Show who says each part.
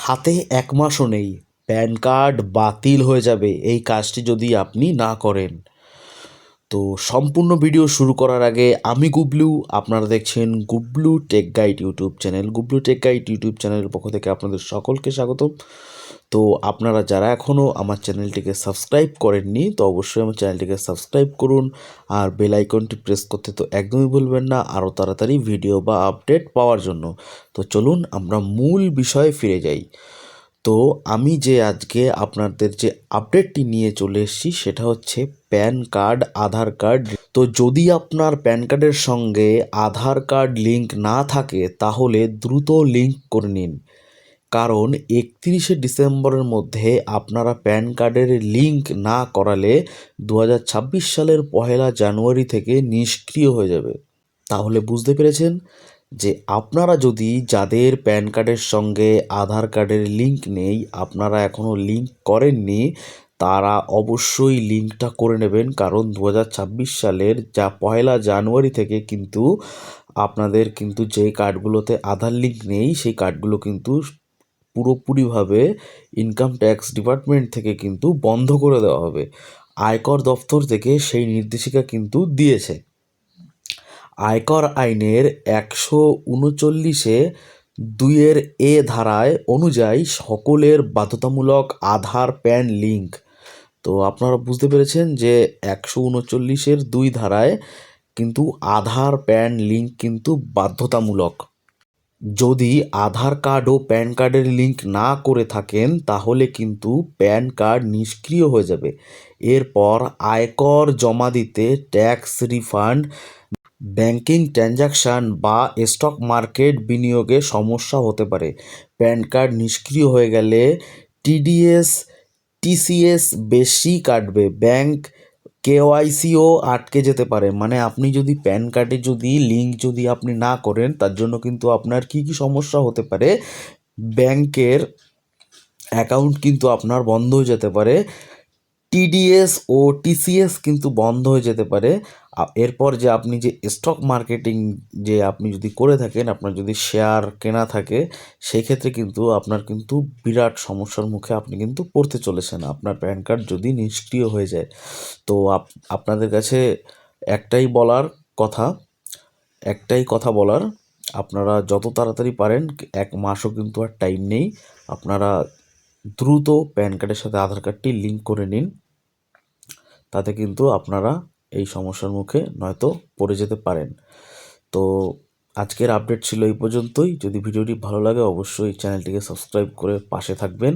Speaker 1: হাতে ১ মাসও নেই, প্যান কার্ড বাতিল হয়ে যাবে এই কাজটি যদি আপনি না করেন। তো সম্পূর্ণ ভিডিও শুরু করার আগে আমি গুবলু, আপনারা দেখছেন Gublu tech guide YouTube channel. Gublu tech guide YouTube চ্যানেলের পক্ষ থেকে আপনাদের সকলকে স্বাগতম। তো আপনারা যারা এখনও আমার চ্যানেলটিকে সাবস্ক্রাইব করেননি তো অবশ্যই আমার চ্যানেলটিকে সাবস্ক্রাইব করুন, আর বেল আইকনটি প্রেস করতে তো একদমই ভুলবেন না আরও তাড়াতাড়ি ভিডিও বা আপডেট পাওয়ার জন্য। তো চলুন আমরা মূল বিষয়ে ফিরে যাই। তো আমি যে আজকে আপনাদের যে আপডেটটি নিয়ে চলে এসেছি সেটা হচ্ছে প্যান কার্ড, আধার কার্ড। তো যদি আপনার প্যান কার্ডের সঙ্গে আধার কার্ড লিঙ্ক না থাকে তাহলে দ্রুত লিঙ্ক করে নিন, কারণ ৩১শে ডিসেম্বরের মধ্যে আপনারা প্যান কার্ডের লিঙ্ক না করালে ২০২৬ সালের ১লা জানুয়ারি থেকে নিষ্ক্রিয় হয়ে যাবে। তাহলে বুঝতে পেরেছেন যে আপনারা যদি যাদের প্যান কার্ডের সঙ্গে আধার কার্ডের লিঙ্ক নেই, আপনারা এখনও লিঙ্ক করেননি, তারা অবশ্যই লিঙ্কটা করে নেবেন, কারণ ২০২৬ সালের ১লা জানুয়ারি থেকে কিন্তু আপনাদের কিন্তু যে কার্ডগুলোতে আধার লিঙ্ক নেই সেই কার্ডগুলো কিন্তু পুরোপুরিভাবে ইনকাম ট্যাক্স ডিপার্টমেন্ট থেকে কিন্তু বন্ধ করে দেওয়া হবে। আয়কর দপ্তর থেকে সেই নির্দেশিকা কিন্তু দিয়েছে। আয়কর আইনের ১৩৯-এ ২ ধারায় অনুযায়ী সকলের বাধ্যতামূলক আধার প্যান লিঙ্ক। তো আপনারা বুঝতে পেরেছেন যে ১৩৯-এর ২ ধারায় কিন্তু আধার প্যান লিঙ্ক কিন্তু বাধ্যতামূলক। যদি আধার কার্ড ও প্যান কার্ডের লিঙ্ক না করে থাকেন তাহলে কিন্তু প্যান কার্ড নিষ্ক্রিয় হয়ে যাবে। এরপর আয়কর জমা দিতে, ট্যাক্স রিফান্ড, ব্যাংকিং ট্রানজাকশান বা স্টক মার্কেট বিনিয়োগে সমস্যা হতে পারে। প্যান কার্ড নিষ্ক্রিয় হয়ে গেলে টিডিএস, টিসিএস বেশি কাটবে, ব্যাংক কেওয়াইসিও আটকে যেতে পারে। মানে আপনি যদি প্যান কার্ডে যদি লিঙ্ক যদি আপনি না করেন তার জন্য কিন্তু আপনার কি কি সমস্যা হতে পারে, ব্যাংকের অ্যাকাউন্ট কিন্তু আপনার বন্ধ হয়ে যেতে পারে, টিডিএস ও টিসিএস কিন্তু বন্ধ হয়ে যেতে পারে। এরপর যে আপনি যে স্টক মার্কেটিং যে আপনি যদি করে থাকেন, আপনার যদি শেয়ার কেনা থাকে, সেক্ষেত্রে কিন্তু আপনার কিন্তু বিরাট সমস্যার মুখে আপনি কিন্তু পড়তে চলেছেন আপনার প্যান কার্ড যদি নিষ্ক্রিয় হয়ে যায়। তো আপনাদের কাছে একটাই কথা বলার, আপনারা যত তাড়াতাড়ি পারেন, ১ মাসও কিন্তু আর টাইম নেই, আপনারা দ্রুত প্যান কার্ডের সাথে আধার কার্ডটি লিঙ্ক করে নিন। তাতে কিন্তু আপনারা এই সমস্যার মুখে নয়তো পড়ে যেতে পারেন। তো আজকের আপডেট ছিল এই পর্যন্তই। যদি ভিডিওটি ভালো লাগে অবশ্যই চ্যানেলটিকে সাবস্ক্রাইব করে পাশে থাকবেন।